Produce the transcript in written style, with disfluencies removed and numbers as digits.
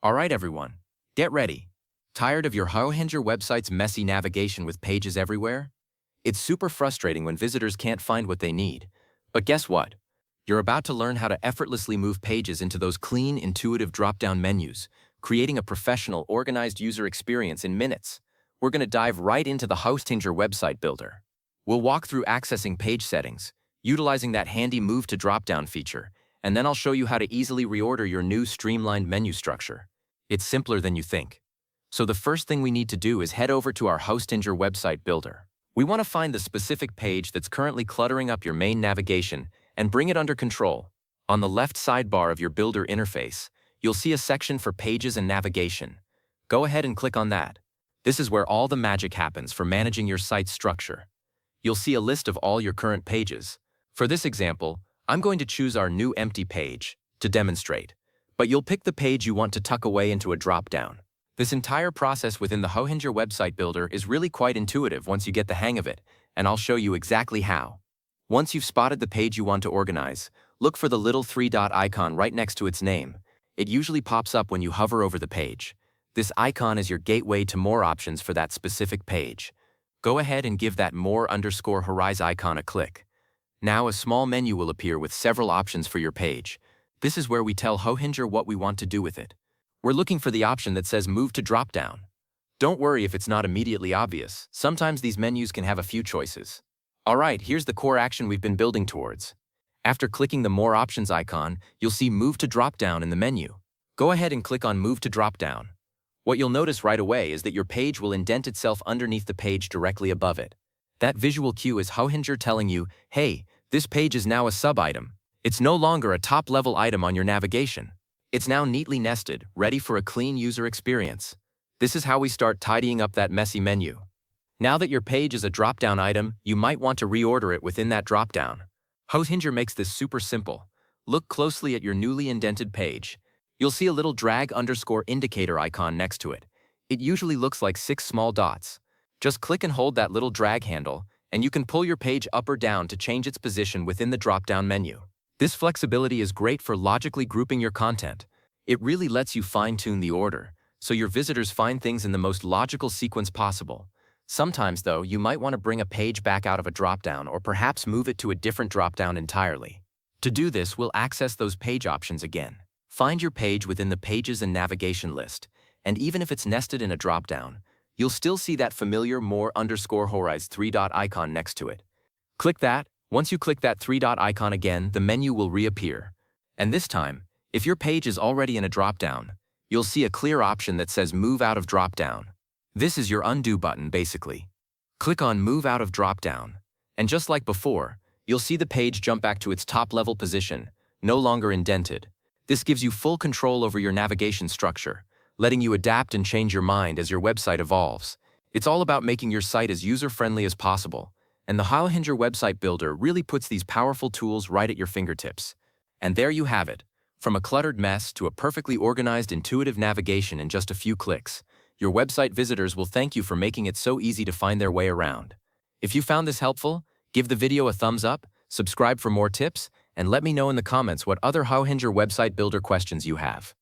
Alright everyone, get ready. Tired of your Hohinger website's messy navigation with pages everywhere? It's super frustrating when visitors can't find what they need. But guess what? You're about to learn how to effortlessly move pages into those clean, intuitive drop-down menus, creating a professional, organized user experience in minutes. We're going to dive right into the Hohinger website builder. We'll walk through accessing page settings, utilizing that handy move to drop-down feature, and then I'll show you how to easily reorder your new streamlined menu structure. It's simpler than you think. So the first thing we need to do is head over to our Hohinger website builder. We want to find the specific page that's currently cluttering up your main navigation and bring it under control. On the left sidebar of your builder interface, you'll see a section for pages and navigation. Go ahead and click on that. This is where all the magic happens for managing your site's structure. You'll see a list of all your current pages. For this example, I'm going to choose our new empty page to demonstrate, but you'll pick the page you want to tuck away into a drop-down. This entire process within the Hohinger website builder is really quite intuitive once you get the hang of it, and I'll show you exactly how. Once you've spotted the page you want to organize, look for the little three-dot icon right next to its name. It usually pops up when you hover over the page. This icon is your gateway to more options for that specific page. Go ahead and give that more_horizon icon a click. Now a small menu will appear with several options for your page. This is where we tell Hohinger what we want to do with it. We're looking for the option that says Move to Dropdown. Don't worry if it's not immediately obvious. Sometimes these menus can have a few choices. Alright, here's the core action we've been building towards. After clicking the More Options icon, you'll see Move to Dropdown in the menu. Go ahead and click on Move to Dropdown. What you'll notice right away is that your page will indent itself underneath the page directly above it. That visual cue is Hohinger telling you, hey, this page is now a sub-item. It's no longer a top-level item on your navigation. It's now neatly nested, ready for a clean user experience. This is how we start tidying up that messy menu. Now that your page is a drop-down item, you might want to reorder it within that drop-down. Hohinger makes this super simple. Look closely at your newly indented page. You'll see a little drag_indicator icon next to it. It usually looks like 6 small dots. Just click and hold that little drag handle, and you can pull your page up or down to change its position within the drop-down menu. This flexibility is great for logically grouping your content. It really lets you fine-tune the order, so your visitors find things in the most logical sequence possible. Sometimes, though, you might want to bring a page back out of a drop-down or perhaps move it to a different drop-down entirely. To do this, we'll access those page options again. Find your page within the Pages and Navigation list, and even if it's nested in a drop-down, you'll still see that familiar more_horizon three-dot icon next to it. Click that. Once you click that three-dot icon again, the menu will reappear. And this time, if your page is already in a drop-down, you'll see a clear option that says Move Out of Drop-Down. This is your undo button, basically. Click on Move Out of Drop-Down, and just like before, you'll see the page jump back to its top-level position, no longer indented. This gives you full control over your navigation structure, letting you adapt and change your mind as your website evolves. It's all about making your site as user-friendly as possible, and the Hohinger website builder really puts these powerful tools right at your fingertips. And there you have it. From a cluttered mess to a perfectly organized, intuitive navigation in just a few clicks, your website visitors will thank you for making it so easy to find their way around. If you found this helpful, give the video a thumbs up, subscribe for more tips, and let me know in the comments what other Hohinger website builder questions you have.